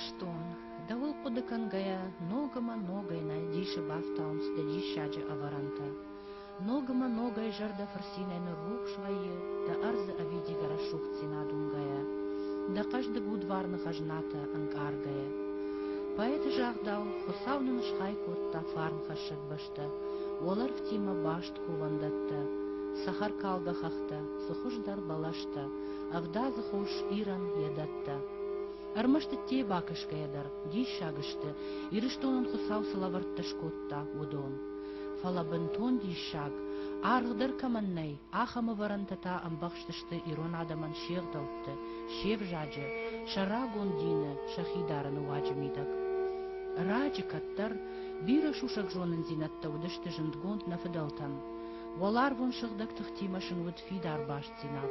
Ириштон, давыл кудыкангая, ногама-ногай найдиши бафтаунс да дишаджи аваранта. Ногама-ногай жарда фарсинайны рух швайы, да арзы авиди гарашух цинадунгая, да каждый гудварны хажната ангаргая. Поэт жагдал, хосавнын шхайкотта фарм хашык башта, олар в тима башт кувандатта, сахар калгахахта, сухуждар балашта, авда захуш иран ядатта. Армашты те бакышкаядар, ди шагышты, Ириштонын хусау салавартташкотта удон. Фалабынтон ди шаг, аргдар каманнай, ахамы варантата амбахштышты ирон адаман шевдалтты, шев жаджы, шарагон дины, шахидараны ваджымидак. Раджы каттар, бира шушак жонын зинатта удышты жындгонд нафыдалтан. Валар вон шыгдак тахтимашын уд фидар башт зинад.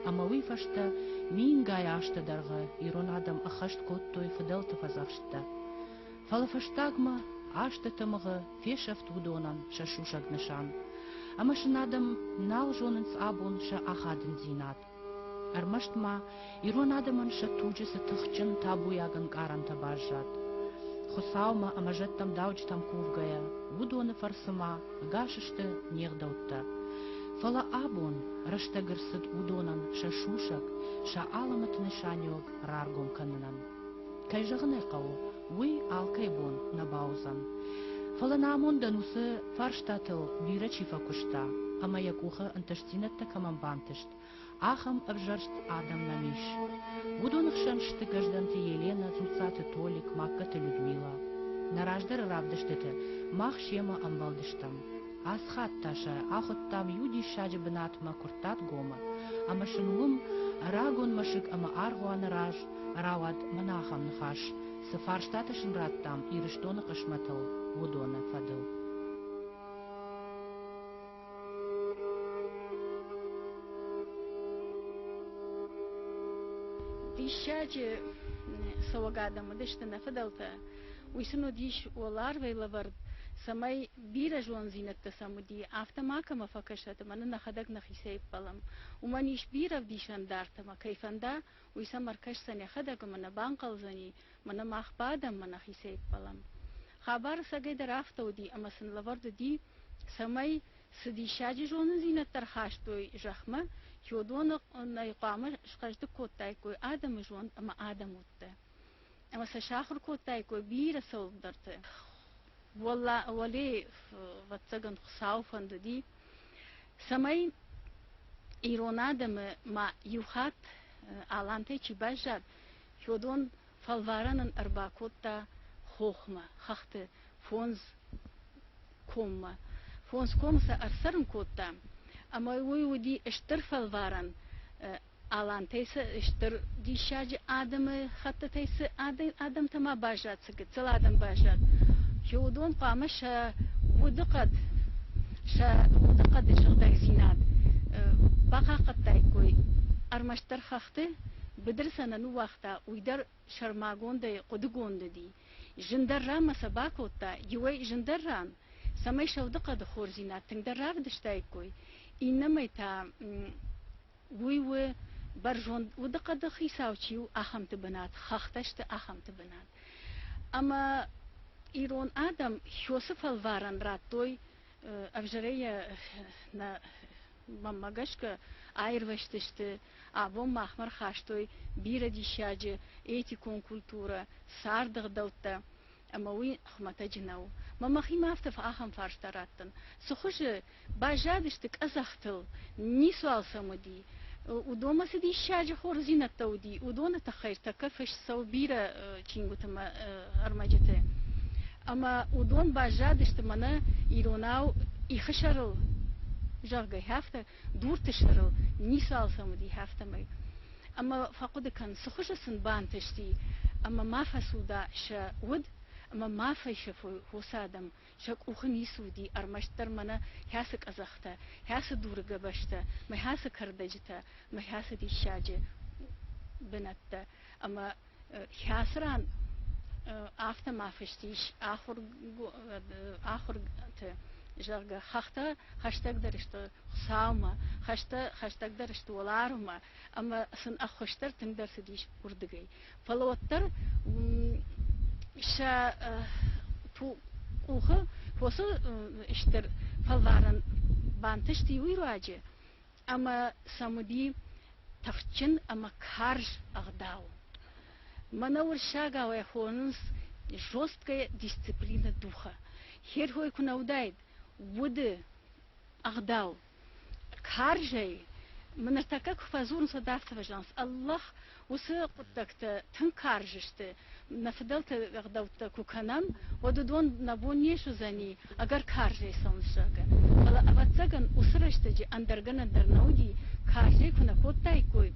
Амауи фашта, мин гаяшта дарга, ирон адам ахашт коттой фыдалты фазавшта. Фалафаштагма, ашта тамага, фешафт удонан, шашушак нышан. Амашын адам нал жонынс абон ша ахадын зинад. Армаштма, ирон адаман ша туджысы тахчын табуяган каранта бажат. Хосаума амажаттам даучтам кувгая, удоны фарсыма, гашышты нердаутта. Фала абон, раштагырсыд удонан ша шушак, ша аламат нышаньог раргом канынан. Кайжагны кау, уй алкайбон набаузан. Фала намон данусы фарштатыл бира чифа кушта, ама якуха анташтинатта камамбантышт, ахам обжаршт адам намиш. Удонах шаншты гражданты Елена, Цуцаты Толик, Маккаты Людмила. Нараждар равдыштыты, мах шема амбалдыштам. Асхат таша, ахоттам юди шаджи бынатма куртат гома, ама шынулым рагон машык ама аргуан раж, равад манахам нхаш, сыфарштатышын раттам, Ириштоны кышматыл, удона фадыл. Дишаджи савагадам дышты нафадалта, уйсыну диш олар вейлавард, самай бира жон зинатта самуди, автомакама факашата, мана нахадаг нахисейп палам. Уманиш бира в дишандартама, кайфанда, уйса маркаш саня хадага мана банкалзани, мана махбадам мана хисейп палам. Хабар сагайдар автауди, ама сан лаварду ди, самай сдишаджи жон зинаттар хаштой жахма, Чудонок на икама шкажды коттайкой адам жон, ама адам утты. Ама сашахр коттайкой бира солдарты. Валла вали ватсаган хсауфанды ди. Самай ирон адамы ма юхат алантай чибажат. Чудон фалваранын арба котта хохма, хахты фонз комма. Фонз комса арсарым котта. Ама уйуди эштер фалваран алантайса эштер дишаджи адамы хаттатайса адам тама бажат сыгы, цел адам бажат. Чудон қама ша удықад жығдаг зинад. Бақа қаттай кой армаштар хақты бідір санану вақта уйдар шармагонды қудығонды ди. Жындар рамаса бақотта, юай жындар ран. Самай шаудықады хор зинад, тыңдар равдыштай кой. Иннамай та уйвы баржон удықады хисаучиу ахамты бінат, хақташты ахамты бінат. Ама ирон адам хёсыф алваран раттой авжарея на мамагашка айрваштышты, абон махмар хаштой, бира дишаджи, этикон культура, сардық даутта. Ама уй хмата джинау. Мамахи мафтаф ахам фарштараттан. Сухожи бажадыштык азахтыл, ни суал самуди. Удома сиди шаджи хорзинатта уди, удона тахайр такафаш саубира чингутама армаджите. Ама удон бажадышты мана иронау ихашарыл. Жагай хафта дуртышарыл, ни суал самуди хафтамай. Ама факудыкан сухожасын бантышти, ама мафасуда ша уд, ама мафай шафу хусадам, шак ухни суди армаштар мана хясак азахта, хяса дурга башта, ма хяса кардажта, ма хяса дишаджи бенатта, ама хясран афта мафаштиш ахур те жага хахта хаштаг дарышты саума, хаштаг дарышты оларма, ама сын ахоштар тыңдарсы диш урдыгай. Фалоттар ша ту ухы хосы иштер фалларын бантыш тиуи раджи. Ама самуди тавчин ама карж агдау. Манаур шагавая хонус жесткая дисциплина духа. Херхой кунаудайд воды агдау. Каржей من ارتكاك فازون صدارت وجانس الله وسقط تكت تنكارجشت نفدلت غدوت كوكانام ودون نبوني شو زني اگر كارجي سونشاga ولا ابتسغن اسرشتجي اندرغن اندرنودي كارجي كنا كوتايكوي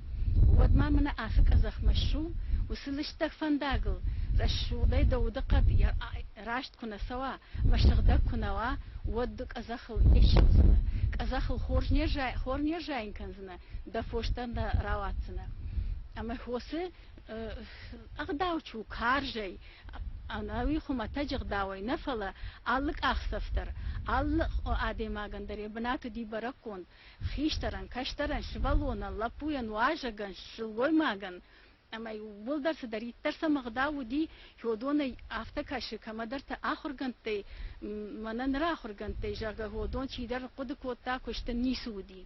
ودما من افك زخمشو وسلشتك فنداغل رشو داي دودقد راشت كنا سوا مشتغدك كنا ودك ازخل ايشزنا ازخل خورنير جاين كنزنا دا فوشتن دا راواتنا اما خوسه اغداوچو كارجي انا وي خو متجغ داوي نفلا علق اخسفتر علق ادي ماغندري بنات دي بركون خيشترن كشترن شبالونا لابوين واجغن شلوي ماغن اما يولدر سدري ترسا مغداو دي هودون افتكاش كمدرت اخرغنتي منن راخرغنتي جاغا هودون چيدر قد كوتا كشت نيسودي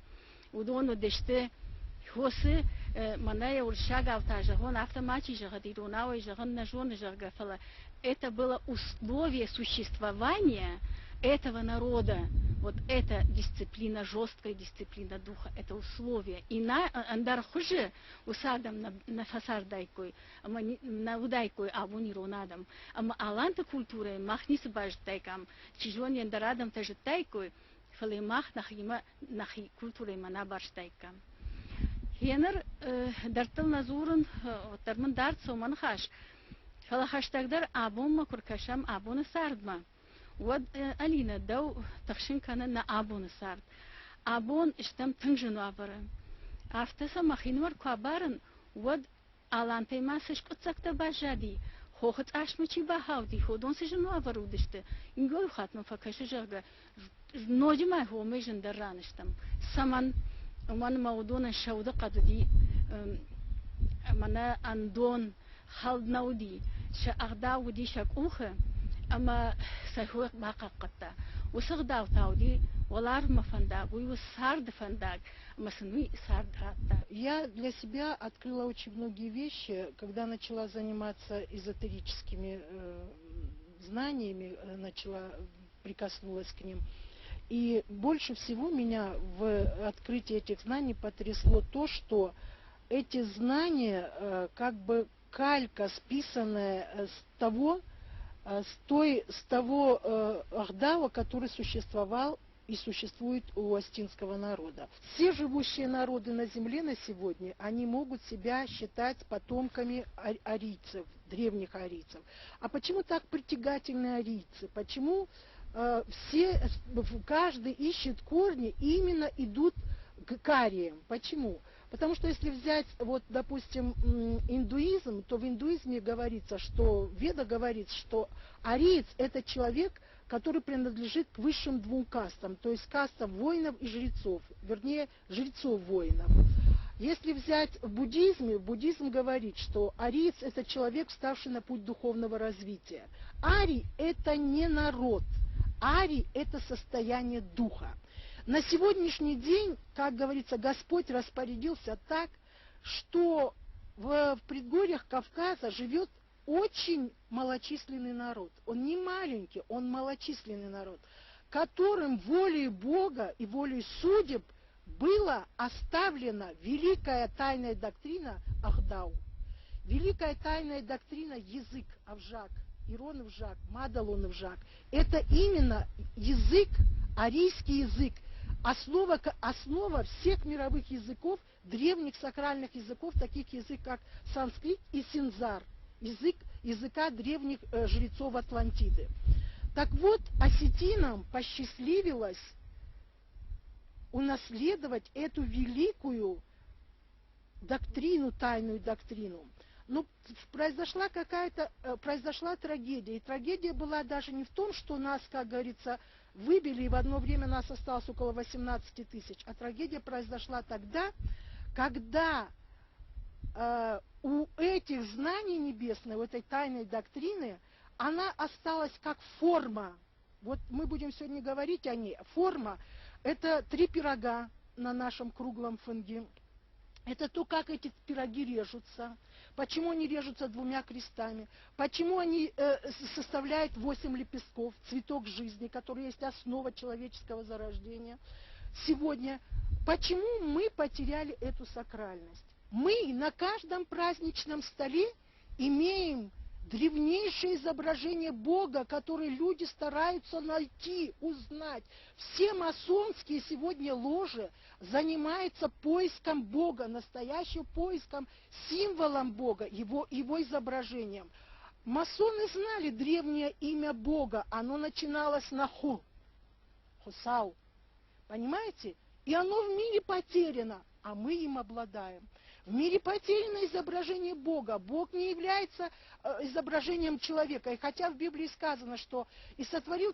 ودون دشته هوسه منايا والشاغا وتاجا هون автоматически жагадируна и жаганна жона жага фала. Это было условие существования этого народа. Вот эта дисциплина, жесткая дисциплина духа, это условие. И на андар хуже усадам на фасар дайкой, на удайкой абуниру надам. Ама аланта культура махнис баж дайкам, чижон яндарадам тажет дайкой, фале мах нахи культура мана баж дайкам. Хенер дартыл назурын оттармын дарт соман хаш. Фала хаштагдар абун ма куркашам абуны сардма. ود ألينا دو تخشين كان أبون سارد أبون اشتم تنجن وابرن أفتسا مخينور كوابرن ود ألانتي ما سشكت سكت باجادي خوخت أشمشي باهاودي خودون سجن وابرودشته إنجو خاتم فكش جرجا نوجي ما هو ميجن درانشتم سمن ومن مودون الشودة قددي منا أندون خالد نودي شا أغدا ودي شاك أوخه أما سهوك باقا قطع وسغداو تاودي ولار мафандак وسард фандак масынуи сард ратта. Я для себя открыла очень многие вещи, когда начала заниматься эзотерическими знаниями, прикоснулась к ним. И больше всего меня в открытии этих знаний потрясло то, что эти знания как бы калька, списанная с того Ахдава, который существовал и существует у астинского народа. Все живущие народы на земле на сегодня, они могут себя считать потомками арийцев, древних арийцев. А почему так притягательны арийцы? Почему каждый ищет корни и именно идут к ариям? Почему? Потому что если взять, вот, допустим, индуизм, то в индуизме говорится, что Веда говорит, что ариец – это человек, который принадлежит к высшим двум кастам, то есть кастам воинов и жрецов, вернее, жрецов-воинов. Если взять в буддизме, буддизм говорит, что ариец – это человек, вставший на путь духовного развития. Арий – это не народ, арий – это состояние духа. На сегодняшний день, как говорится, Господь распорядился так, что в предгорьях Кавказа живет очень малочисленный народ. Он не маленький, он малочисленный народ, которым волей Бога и волей судеб была оставлена великая тайная доктрина Ахдау. Великая тайная доктрина язык Авжак, Ирон Авжак, Мадалон Авжак. Это именно язык, арийский язык. Основа всех мировых языков, древних сакральных языков, таких языков, как санскрит и синзар, языка древних жрецов Атлантиды. Так вот, осетинам посчастливилось унаследовать эту великую доктрину, тайную доктрину. Но произошла трагедия. И трагедия была даже не в том, что нас, как говорится, выбили, и в одно время нас осталось около 18 тысяч. А трагедия произошла тогда, когда у этих знаний небесных, у этой тайной доктрины, она осталась как форма. Вот мы будем сегодня говорить о ней. Форма – это 3 пирога на нашем круглом фонге. Это то, как эти пироги режутся, почему они режутся 2 крестами, почему они составляют 8 лепестков, цветок жизни, который есть основа человеческого зарождения. Сегодня, почему мы потеряли эту сакральность? Мы на каждом праздничном столе имеем древнейшее изображение Бога, которое люди стараются найти, узнать. Все масонские сегодня ложи занимаются поиском Бога, настоящим поиском, символом Бога, его изображением. Масоны знали древнее имя Бога, оно начиналось на Ху, Хусау, понимаете? И оно в мире потеряно, а мы им обладаем. В мире потеряно изображение Бога. Бог не является изображением человека. И хотя в Библии сказано, что и сотворил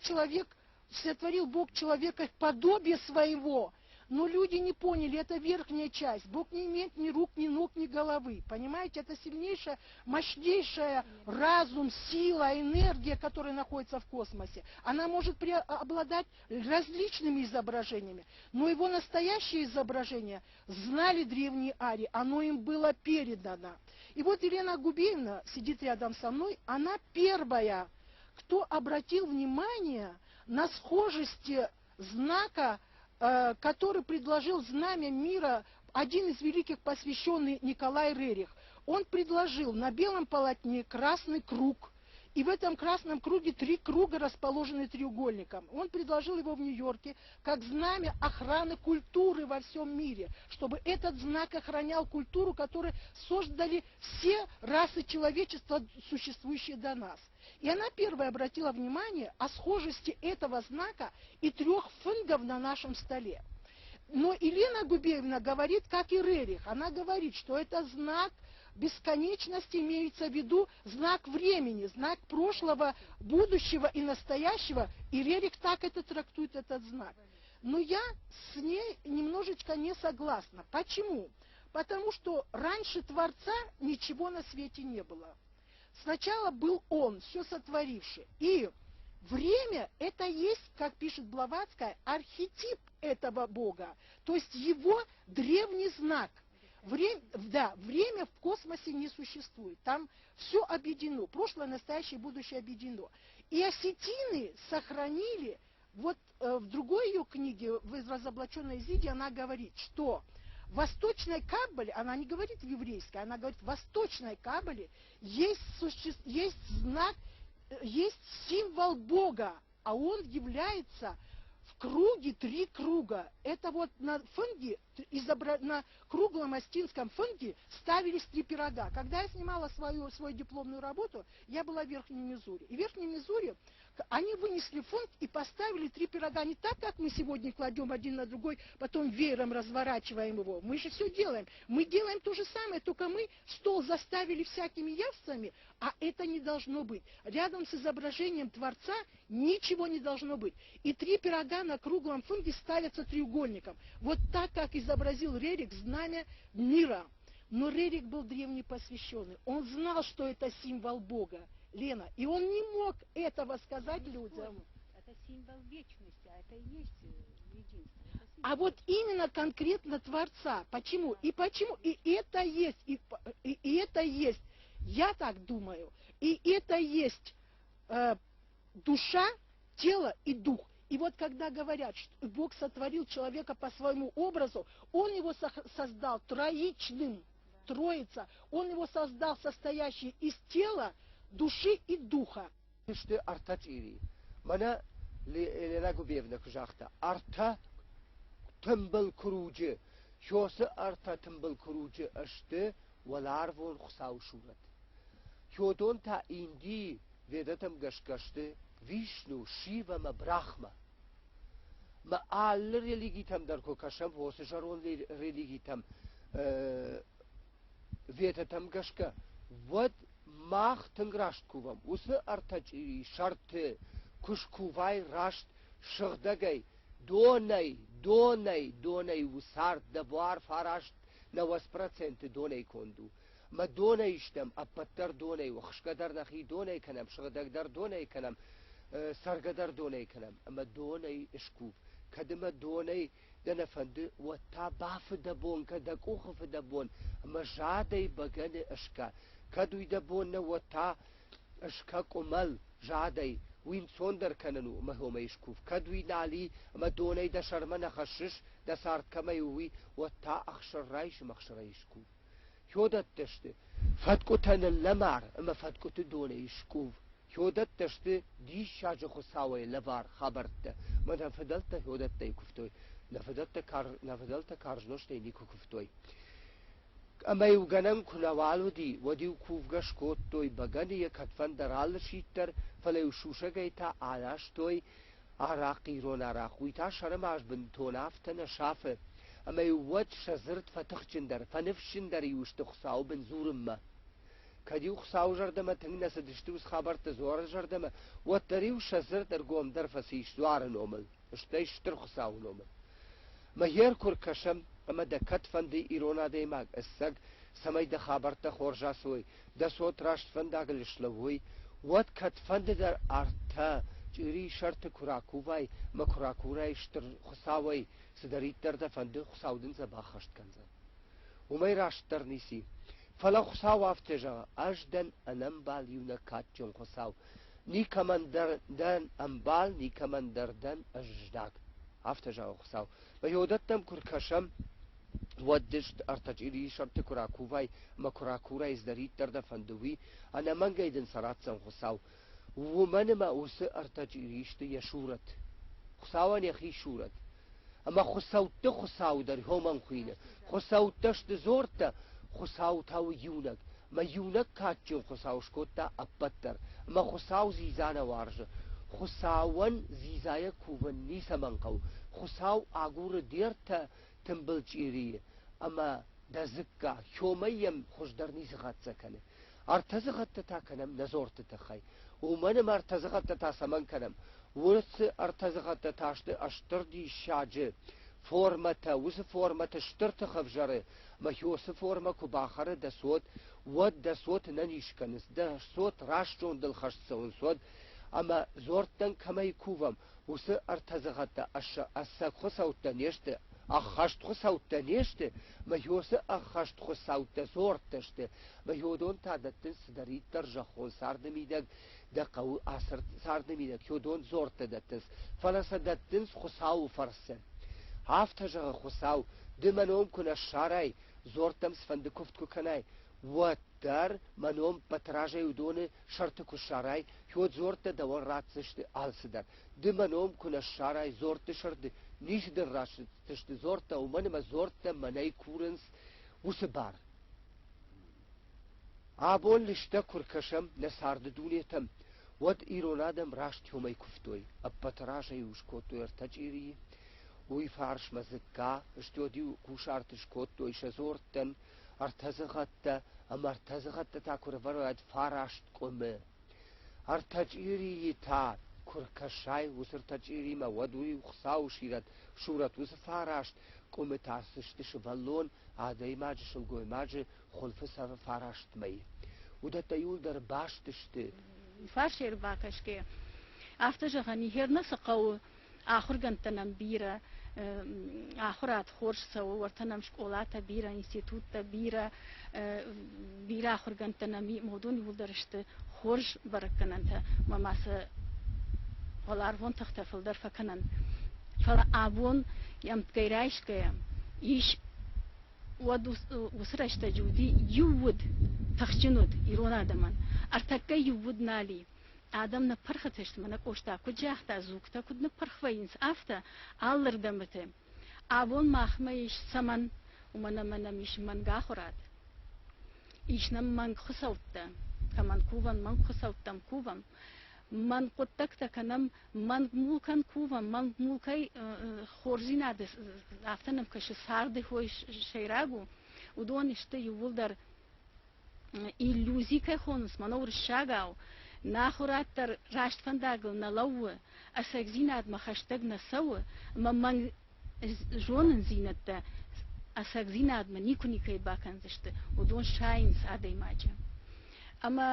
Бог человека в подобие своего, но люди не поняли, это верхняя часть. Бог не имеет ни рук, ни ног, ни головы. Понимаете, это сильнейшая, мощнейшая разум, сила, энергия, которая находится в космосе. Она может обладать различными изображениями. Но его настоящее изображение знали древние арии, оно им было передано. И вот Елена Губеевна сидит рядом со мной, она первая, кто обратил внимание на схожести знака, который предложил знамя мира, один из великих посвященных Николай Рерих. Он предложил на белом полотне красный круг, и в этом красном круге 3 круга расположены треугольником. Он предложил его в Нью-Йорке как знамя охраны культуры во всем мире, чтобы этот знак охранял культуру, которую создали все расы человечества, существующие до нас. И она первая обратила внимание о схожести этого знака и 3 фонгов на нашем столе. Но Елена Губеевна говорит, как и Рерих, она говорит, что это знак бесконечности, имеется в виду знак времени, знак прошлого, будущего и настоящего, и Рерих так это трактует, этот знак. Но я с ней немножечко не согласна. Почему? Потому что раньше Творца ничего на свете не было. Сначала был Он, все сотворивший. И время – это есть, как пишет Блаватская, архетип этого Бога. То есть его древний знак. Время в космосе не существует. Там все объединено. Прошлое, настоящее, будущее объединено. И осетины сохранили, вот в другой ее книге, в «Разоблаченной Изиде», она говорит, что в восточной Каббале, она не говорит в еврейской, она говорит, в восточной Каббале есть знак, есть символ Бога, а он является в круге 3 круга. Это вот на фонге, на круглом астинском фонге ставились 3 пирога. Когда я снимала свою дипломную работу, я была в Верхнем Миссури. И в Верхнем Миссури они вынесли фонд и поставили 3 пирога. Не так, как мы сегодня кладем один на другой, потом веером разворачиваем его. Мы же все делаем. Мы делаем то же самое, только мы стол заставили всякими явствами, а это не должно быть. Рядом с изображением Творца ничего не должно быть. И 3 пирога на круглом фонде ставятся треугольником. Вот так, как изобразил Рерих знамя мира. Но Рерих был древний посвященный. Он знал, что это символ Бога, Лена, и он не мог этого сказать людям. Это символ вечности, а это и есть единство. А вот именно конкретно Творца. Почему? И почему? И это есть, и это есть, я так думаю, и это есть душа, тело и дух. И вот когда говорят, что Бог сотворил человека по своему образу, Он его создал троичным, троица, Он его создал состоящий из тела, души и духа. İşte arta çiri. Bana Elena Gubevna kıjakta. Arta tembel kurucu. Şosu arta tembel kurucu işte valar von xsav şurat. Şodon ta indi vedatam gaşkaştı Vishnu, Shiva ma Brahma. Ma alle religitam dar ko kaşam vose jaron religitam vedatam gaşka. Vad Machten grasht kuvam. Usse artaci şartı kuşkuvay rasht şırdagay. Donay usart da var farasht na 8% donay kondu. ما دونه ایشتم اپتر دونه و خشقدر نخی دونه کنم شغدگدر دونه کنم سرگدر دونه کنم اما دونه اشکوب کدم دونه دنا فند و تا باف دبون کدک اوخف دبون اما جادی بگن اشکا کدوی دبون و تا اشکا کمل جادی وین سوندر کننو ما هو میشکوف کدوی نالی اما دونه دا شرمن خشش دا سارت کمیوی و تا اخشر رایش مخشر رایشکوف یودت دشته فتکو تن لمر اما فتکو دونه ایشکوف یودت دشته دی شاج خساوی لبار خبرت من فدلت یودت دی کفتوی نفدلت کارجنوشته نیکو کفتوی اما یو گنم کنوالو دی و دیو کوفگش کود توی بگنی یک کتفن درال شیتر فلیو شوشه گی تا آلاش توی عراقی رون عراقوی تا شرم آش بند تونافتن شافه اما یو ود شزرت فتخ چندر فنف چندر یوشت خساو بن زورم ما کدیو خساو جردمه تنگ نسدشتوز خبرت زور جردمه و تریو شزرت ارگوم در فسیش زوار نومل اشتیش تر خساو نومل ما هیر کرکشم اما دا کتفن دی ایرونا دی ماگ اسگ سمی دا خبرت خورجاسوی دا صوت راشت فن دا گلشلوی ود کتفن در ارتا جری شرط کراکووای ما کراکورای شتر خساوی سدریت در دا فند خساودن زبا خشت کنزا ومی راشتر نیسی فلا خساو افتجا اجدن انمبال یونکات جون خساو نی کمن دن انبال نی کمن دردن اجداگ افتجا خساو و یودتم کرکشم ودشت ارتجیری شرط کراکووای ما کراکورای زدریت در دا فندوی انا من گیدن سرات سم خساو ومن ما اوس ارتجیریشت یشورت خساوان یخی شورت اما خساو در همان خوینه خساو تشت زورتا خساو تاو یونک ما یونک کات جون خساوش کوتا اپتر ما خساو زیزانا وارجه خساون زیزای کوون نیسا منقو خساو آگور دیرتا تنبل چیریه اما دزکا شومیم خوش در نیس غد سکنه ارتزغت تا کنم نزورت تخی ومنم ارتزغت تا سمن کنم ورس ارتزغت تاشت اشتر دی شاجه فورمتا وس فورمتا شتر تخفجره ما هیوس فورما کو باخره د صوت ود د صوت ننیش کنس د صوت راش جون دل خشت سون صوت اما زورتن کمی کووم وس ارتزغت اس خصوت نشته اخشت خصوت نشته ما هیوس اخشت خصوت زورتشته ما هیودون تا دتن سدری درجه خون سرد میدگ د قو اثر سرد میدگ هیودون زورت دتس فلس دتن خصاو فرسه هفت جه خصاو دمنوم کنه شارای زورتم سفند کفت کو کنای و در منوم پتراجه یودون شرط کو شارای هیود زورت دور رات سشت آلس در دمنوم کنه شارای زورت شرط نیش در راش سشت زورت و منم زورت منای کورنس وس بار آبون لشته کرکشم نسارد دونیتم ود ایرونادم راشت همی کفتوی اب پتراجه یوش کوتو ارتجیری وی فارش مزکا اشتودیو کوشارتش کوتو شزورتن ارتزغت ام ارتزغت تا کرورد فاراشت قمه ارتجیری تا کرکشای وسر تجیری ما ودوی خساو شورت وس فاراشت قمه تاسشتش ولون عادی ماج شلگوی ماج خلف سر فاراشت می وده تیول در باشتشته فارشیر باکش که افتجا غنی هر نسقو آخر گنتنم بیره آخرات خورش سو ورتنم شکولات بیره انستیتوت بیره آخر گنتنمی مودونی ولدرشت خورش برکننت مماس ولارون تختفل در فکنن فلا آبون یم تگیرایش که ایش ود وسرشت جودی یود تخجنود ایرون آدمان ارتکه یود نالی آدم نپرختشت من کوشتا کجا تا زوکتا کد نپرخوینس آفتا آلر دمته آبون ماخمایش سمن ومن میش من گاخورات ایش نم من خسوتا کمان کوون من خسوتم کوون من قطک تکنم من مولکن کوون من مولکای خورزینا دس آفتنم کش سارده هوی شیراگو و دونشته یول در ایلوزی که خونس منور شاگاو ناخورات در راشت فنداگل نلوه اسک زیناد مخشتگ نسوه من جونن زینت ده asagzinad ma nikuni kai bakan zishte udon shines adai maja ama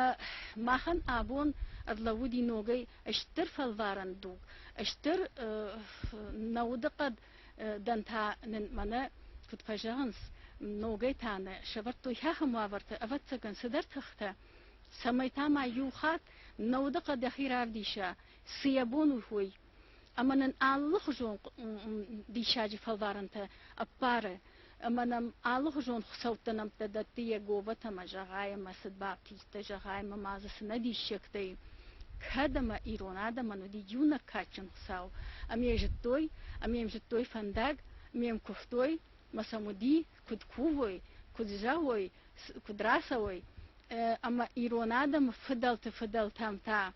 mahan abon adlawudi nogay ashtar falvaran dug ashtar nawdaqad danta mana futfajans nogay tana shavarto yaha muavarta avatsa consider takhta سميتها مع يوخات نودق دخيراف ديشا سيابون وهوي أما الله جون ديشاجي فالدارنتا أبارة أما الله جون خصوت نمتدتي جوبتا ما جغاية ما سدبابتي تجغاية ما مازس ندي شكتي كدما إيرون آدم أنو دي جونا كاتشن خصاو أمي يجتوي فندق أمي كفتوي ما سمودي كد كووي كد جاوي كد راسوي أما إيرون آدم فضل تامتا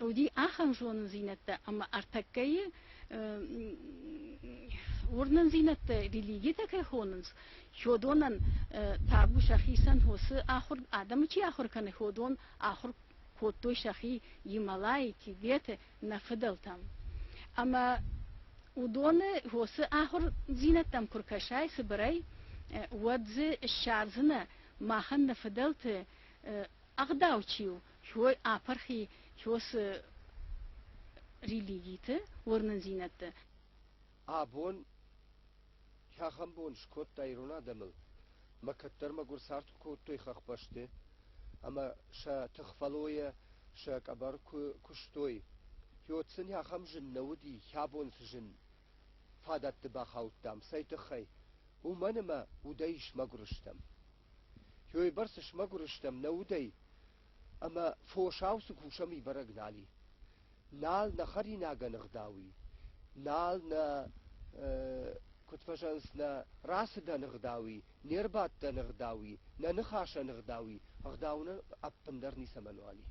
ودي آخر جون زينة أما أرتكي ورنن زينة ريليجيتا كي هوننز يودونن تابو شخيصا هوس آخر آدم چي آخر كان هودون آخر كوتوي شخي يمالاي كي بيت نفضل تام أما ودون هوس آخر زينة تام كركشاي سبراي ودز الشارزنا ما خن نفضلت أغداو چيو شوي آپرخي شوس ريليجيتا ورنن زينة آبون شاخم بون شكوت دايرونا دمل ما كتر ما قر سارت كوتوي خخ باشته اما شا تخفلوية شا كبر كشتوي يوتسن ياخم جن نودي يابون سجن فادت تباخاوت دام سيتخي ومنما ودايش ما قرشتم يوي برسش ما قرشتم نودي اما فوشاو سكوشمي برقنالي نال نخري ناقا نغداوي نال نا كتفشانس نا راس دا نغداوي نيربات دا نغداوي نا نخاشا نغداوي اغداونا ابندرني سمنوالي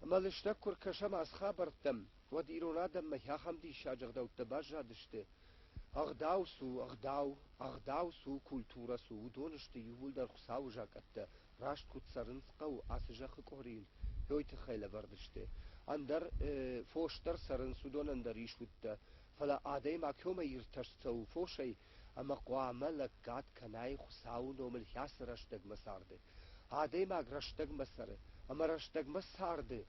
اما لشتكر كشم از خابرتم ود ايرونا دم مهياخم دي شاجغداو تباجا دشته اغداو سو كولتورا سو دونشته يول در خساو جاكت راشت كت سرنسقو اسجخ قوريل يويت خيله بردشته اندر فوشتر سرنسو دون اندر يشوت فلا آدای ما کیوم یرتشتو فوشی اما قوام لقات کنای خساو نومل حیاس رشتگ مسارده آدای ما رشتگ مسره اما رشتگ مسارده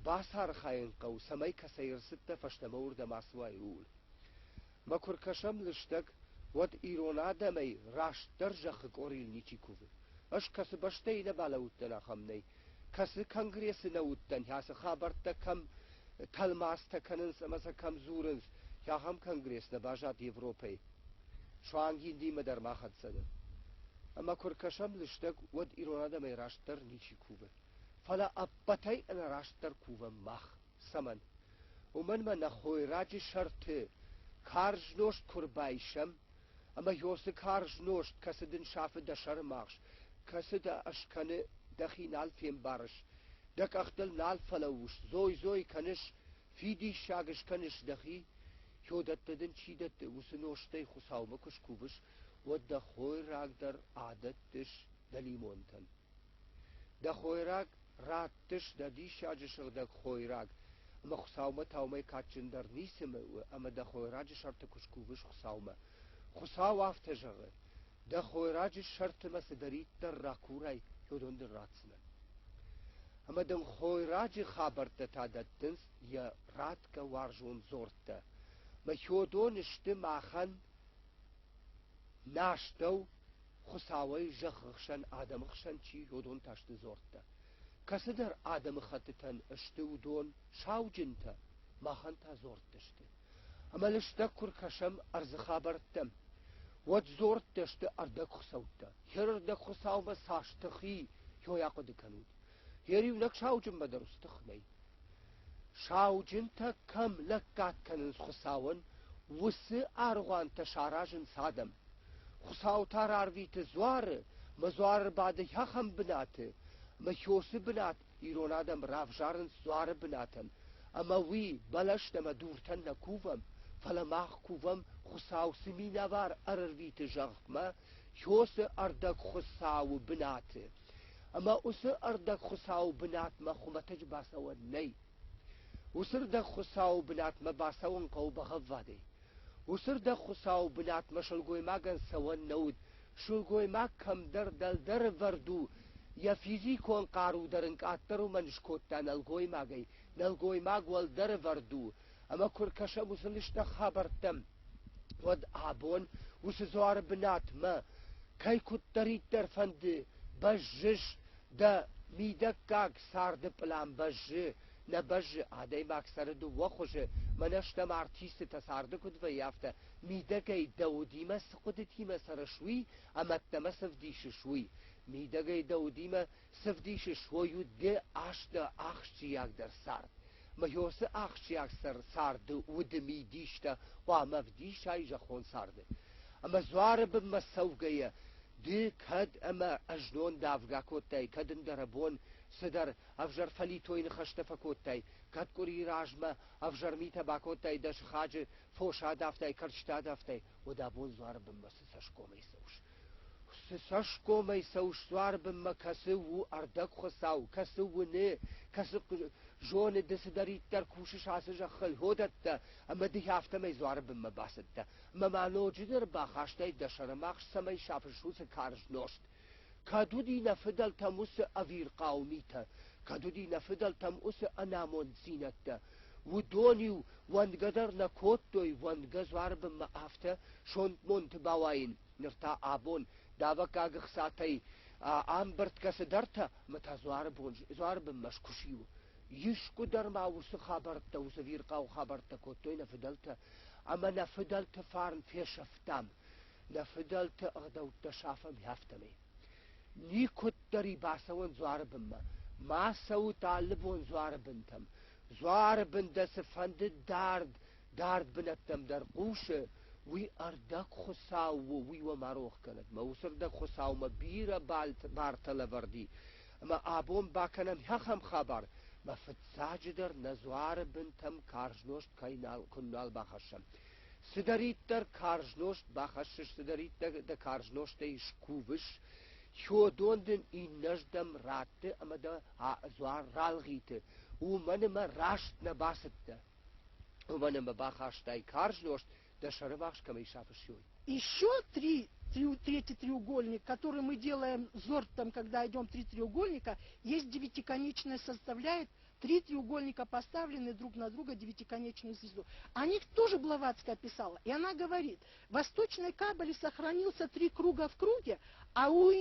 باسار خاین قو سمای کسی رسته فشتمور دماسوای اول ما کرکشم لشتگ ود ایرون آدمی راشتر جخ قوریل نیچی کوه اش کس بشتی نبالوتن خمنی کس کنگریس نوتن حیاس خابرت کم کلماست کننس اما کم زورنس یا هم کنگریس نباجات یوروپی شوانگی دیمه در ماخد سده اما کرکشم لشتگ ود ایرون دمی راشتر نیچی کوبه فلا ابتای انا راشتر کوبه مخ سمن ومن نخوی راج شرطه کارج نوشت کربایشم اما یوست کارج نوشت کسی دن شافه دشار ماخش کسی دا اشکنه دخی نال فیم بارش دک اختل نال فلوش زوی کنش فیدی شاگش کنش دخی يودت دن چيدت وسنوشتي خساو مكش كوبش ود خوي راك در عادتش دليمونتن دا خوي راك راتش دا دي شاجش دا خوي راك اما خساو ما تاو مي كاتشن در نيسم اما دا خوي راج شرط كش كوبش خساو افتجغ دا خوي راج شرط ما سدريت در راكوراي يودون در راتسنا اما دن خوي راج خابرت تا دتنس يا رات کا وارجون زورتا ما يودون اجتماعاً ناشتو خساوي جخشن آدم خشن چي يودون تاشت زورتا كسدر آدم خطتن اشتو دون شاو جنتا ما خانتا زورتشت اما لشتكر كشم ارز خابرتم ود زورتشت اردك خسوتا هردك خساو ما ساشتخي يو ياقود كنود هيريو نك شاو جن بدرستخني شاو جنتا كم لكات كنن خساون وس ارغوان تشاراجن سادم خساو تار عرويت زوار مزوار بعد يخم بناته مشوس بنات ايرون آدم رافجارن زوار بناتن اما وي بلشت ما دورتن نكوفم فلا ماخ كوفم خساو سمينا وار ارويت جغما شوس اردك خساو بناته اما اس اردك خساو بنات ما خمتج باسوا ني وسر د خساو بنات ما باسون قو بغفادي وسر د خساو بنات مشل گوي ماگن سوان نود شلگوی ما کم در وردو یا فیزیکون قارو درن کاترو منش کوتا نلگوی ما گی نلگوی ما گوال در وردو اما کرکش مسلشت خبرتم ود آبون وس زوار بنات ما کی کت داری در فند بجش دا میدک کاک سارد پلان بجه نبجه آدای ماک سردو وخوشه منشتم آرتیست تسارد کد و یافته میدگی دودیمه سقدتیمه سرشوی اما تمه سفدیش شوی میدگی دودیمه سفدیش شویو ده آشتا آخشیاک در سارد مهوس آخشیاک سارد ود میدیشتا و اما فدیش های جخون سارد اما زوار بم سوگیه دی کد اما اجنون دافگا کوتای کدن دربون سدر افجر فلیتوین خشتفا کوتای کد کوری راجما افجر میتا با کوتای دش خاج فوشا دافتای کرشتا دافتای و دابون زوار بم سسش کومی سوش سسش کومی سوش زوار بم کسی و اردک خساو کسی و نه کسی جون دست داری در کوشش آسج خل هودت اما دی هفته می زوار بم باست اما مانو جدر باخاشتای دشرماخ سمی شافشوس کارش نوشت کدودی نفدل تموس اویر قومیتا کدودی نفدل تموس انامون زینتا و دونیو وانگدر نکوتوی وانگزوار بم افته شونت مونت باواین نرتا آبون داوک آگخ ساتای آمبرت کس درتا متا زوار بم مشکشیو یشکو در ماوس خبرتا وس ویر قاو خبرتا کوتوی نفدلتا اما نفدلتا فارن فیش افتام نفدلتا اغدوتا شافم هفتمی نیکت داری باسون زوار بم ما سو طالبون زوار بنتم زوار بندس فند دارد بنتم در قوشه وی اردک خساو وی و ماروخ کند موسر دک خساو ما بیر بارتل وردی اما آبون باکنم یخم خبر ما فتساج در نزوار بنتم کارجنوشت کنال باخشم سدریت در کارجنوشت باخشش سدریت در کارجنوشت ایشکووش شو دوندن این نجدم راته اما دا زوار رالغیته و من ما راشت نباسته و من ما باخاشتای کارجنوشت да шарваш камей шафшой. Еще третий треугольник, который мы делаем зортом, когда идем три треугольника, есть девятиконечная составляет, три треугольника поставлены друг на друга девятиконечную звезду. О них тоже Блаватская писала, и она говорит, в Восточной Каббале сохранился 3 круга в круге, а в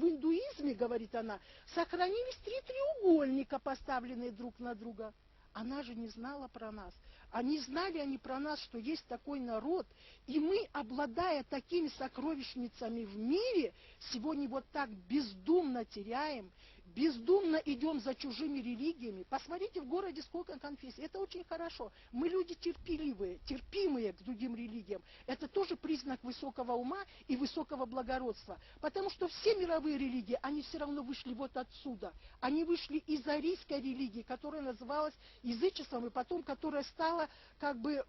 индуизме, говорит она, сохранились 3 треугольника, поставленные друг на друга. Она же не знала про нас. Они знали они про нас, что есть такой народ, и мы, обладая такими сокровищницами в мире, сегодня вот так бездумно теряем, бездумно идем за чужими религиями. Посмотрите в городе сколько конфессий. Это очень хорошо. Мы люди терпеливые, терпимые к другим религиям. Это тоже признак высокого ума и высокого благородства. Потому что все мировые религии, они все равно вышли вот отсюда. Они вышли из арийской религии, которая называлась язычеством, и потом, которая стала как бы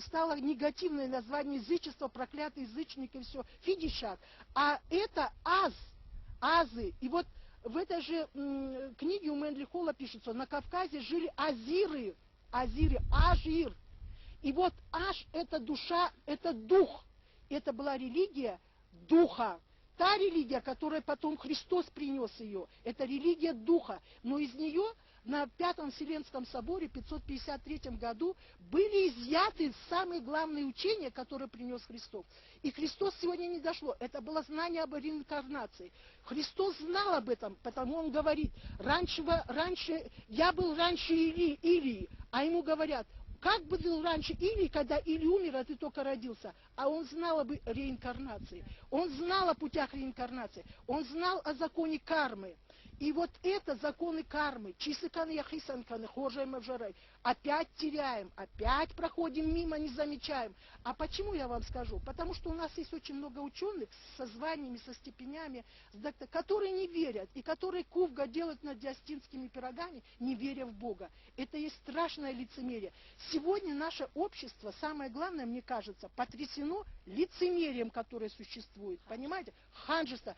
стало негативное название язычества, проклятый язычник и все, фидишат. А это азы. И вот в этой же книге у Мендли Холла пишется, на Кавказе жили азиры, ажир. И вот аж это душа, это дух. Это была религия духа. Та религия, которая потом Христос принес ее, это религия духа. Но из нее на Пятом Вселенском соборе в 553 году были изъяты самые главные учения, которые принес Христос. И Христос сегодня не дошло. Это было знание об реинкарнации. Христос знал об этом, потому он говорит, я был раньше Илии, а ему говорят, как бы был раньше Илии, когда Илий умер, а ты только родился. А он знал об реинкарнации. Он знал о путях реинкарнации. Он знал о законе кармы. И вот это законы кармы, чисыканы яхисанканы, хожай мавжарай, опять теряем, опять проходим мимо, не замечаем. А почему я вам скажу? Потому что у нас есть очень много ученых со званиями, со степенями, которые не верят, и которые кувга делают над диастинскими пирогами, не веря в Бога. Это есть страшное лицемерие. Сегодня наше общество, самое главное, мне кажется, потрясено лицемерием, которое существует. Понимаете? Ханжество.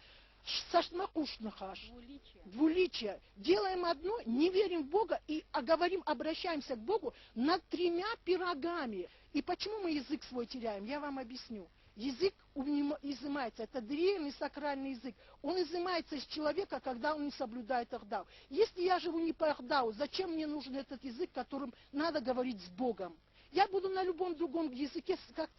Двуличие. Делаем одно, не верим в Бога и обращаемся к Богу над 3 пирогами. И почему мы язык свой теряем? Я вам объясню. язык изымается. Это древний сакральный язык. Он изымается из человека, когда он не соблюдает Ахдау. Если я живу не по Ахдау, зачем мне нужен этот язык, которым надо говорить с Богом? Я буду на любом другом языке, как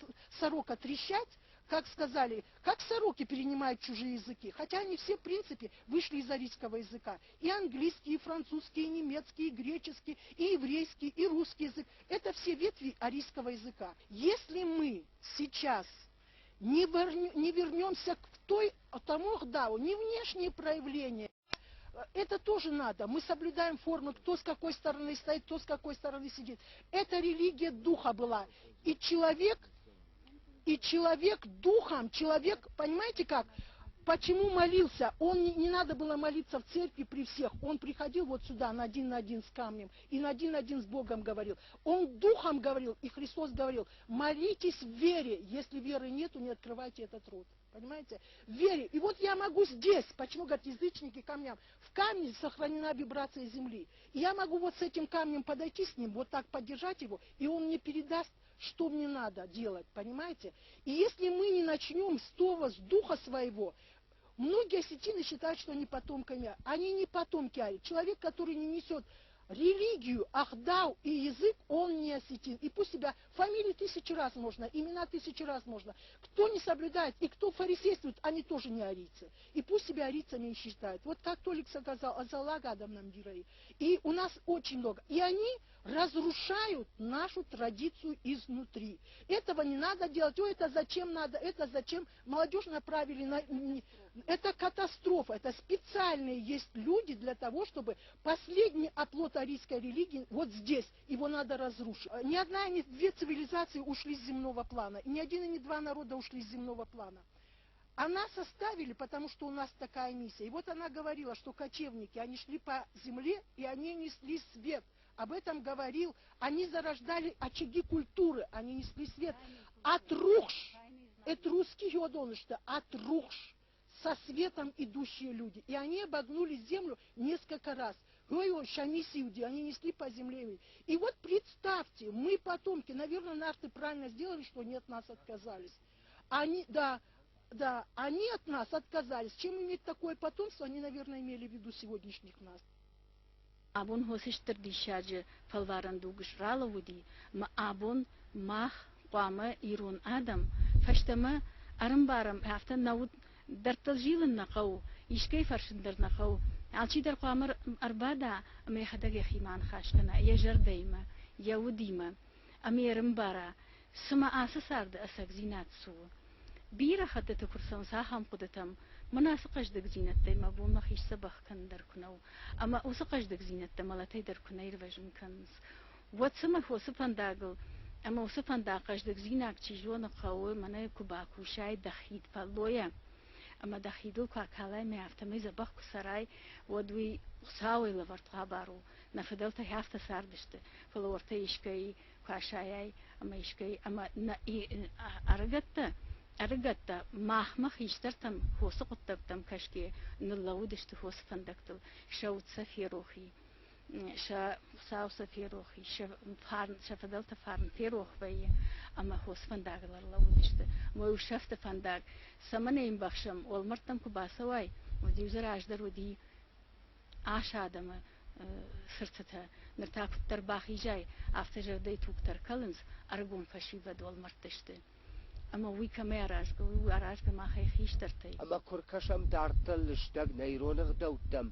сорока, трещать, как сказали, как сороки перенимают чужие языки. Хотя они все, в принципе, вышли из арийского языка. И английский, и французский, и немецкий, и греческий, и еврейский, и русский язык. Это все ветви арийского языка. Если мы сейчас не вернемся к тому Ахдау, не внешние проявления, это тоже надо. Мы соблюдаем формы, кто с какой стороны стоит, кто с какой стороны сидит. Это религия духа была. И человек духом, человек, понимаете как? Почему молился? Он не надо было молиться в церкви при всех. Он приходил вот сюда на один с камнем и на один с Богом говорил. Он духом говорил, и Христос говорил: молитесь в вере. Если веры нету, не открывайте этот рот. Понимаете? В вере. И вот я могу здесь, почему, говорят, язычники камням, в камне сохранена вибрация земли. И я могу вот с этим камнем подойти с ним, вот так поддержать его, и он мне передаст, что мне надо делать, понимаете? И если мы не начнем с духа своего, многие осетины считают, что они потомками. Они не потомки Арии. Человек, который не несет религию, Ахдау и язык, он не осетин. И пусть себя фамилии 1000 раз можно, имена 1000 раз можно. Кто не соблюдает и кто фарисействует, они тоже не арийцы. И пусть себя арийцами не считают. Вот как Толик сказал, Азаллах Адам нам дираи. И у нас очень много. И они разрушают нашу традицию изнутри. Этого не надо делать. Ой, это зачем надо, это зачем. Молодежь направили на... Это катастрофа. Это специальные есть люди для того, чтобы последний оплот арийской религии вот здесь, его надо разрушить. Ни одна, ни две цивилизации ушли с земного плана. И ни один, и ни два народа ушли с земного плана. А нас оставили, потому что у нас такая миссия. И вот она говорила, что кочевники, они шли по земле, и они несли свет. Об этом говорил, они зарождали очаги культуры, они несли свет. Атрухш, это русский йодон, что атрухш, со светом идущие люди. И они обогнули землю несколько раз. Они несли по земле. И вот представьте, мы потомки, наверное, нарты правильно сделали, что они от нас отказались. Они от нас отказались. Чем иметь такое потомство, они, наверное, имели в виду сегодняшних нас. Abon hosishtir dishaje falvaran dugish ralawudi ma abon mach qama irun adam fashtama arambaram hafta nawd dartaljilin naqaw ishkay farshindir naqaw alchi dar qamar arbada amay hadag yakhiman khashkana yajar dayma yawdima amirim bara sma asasarda asagzinat su bira khatat kursan saham qudatam مناسقش دك زينت دي ما بون ما خيش سبخ كان دركنو اما وسقش دك زينت مالتي دركنير وجن كنز واتسما هو سفن داغل اما وسفن داقش دك زينك تشجون قوي من كوباكو شاي دخيد فالويا اما دخيدو كاكالاي ما افتمي زبخ سراي ودوي ساوي لفرت خبارو نفدلت هافت ساردشت فلورتي يشكي كاشاي اما يشكي اما أرجعت ما خيشترتم هو سقطتم كشكي نلودشت هو سفندكتل شو سفيروخي شا ساو سفيروخي شفدلت فارن فيروخ بي أما هو سفنداق لودشت ما يشفت فنداق سمنين بخشم والمرتم كباسواي ودي وزراج در ودي عاش آدم سرتها نرتاك ترباخي جاي أفتجر ديتو كتر كلنز أرجون فشي بدول مرتشت اما وی کمی آراج به ما خیش درتی. اما کرکشم دارتل اشتگ نیرونق دوتم.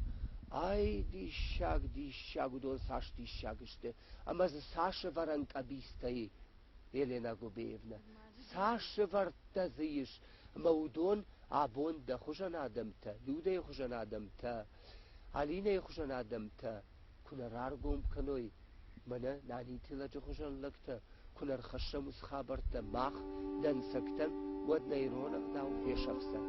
ای دیشاگ دول ساش دیشاگشته. اما ز ساش ورنگ ابیستایی. ایلینا گو بیفنه. ساش ورد زیش. مودون آبون ده خوشن آدم تا. لوده خوشن آدم تا. علینه خوشن آدم تا. کنار گم کنوی. منه نانی تیلا خوشن لگتا. كنر خشم خابرت ماخ دن سكتن ود نيرونك داو في شخصا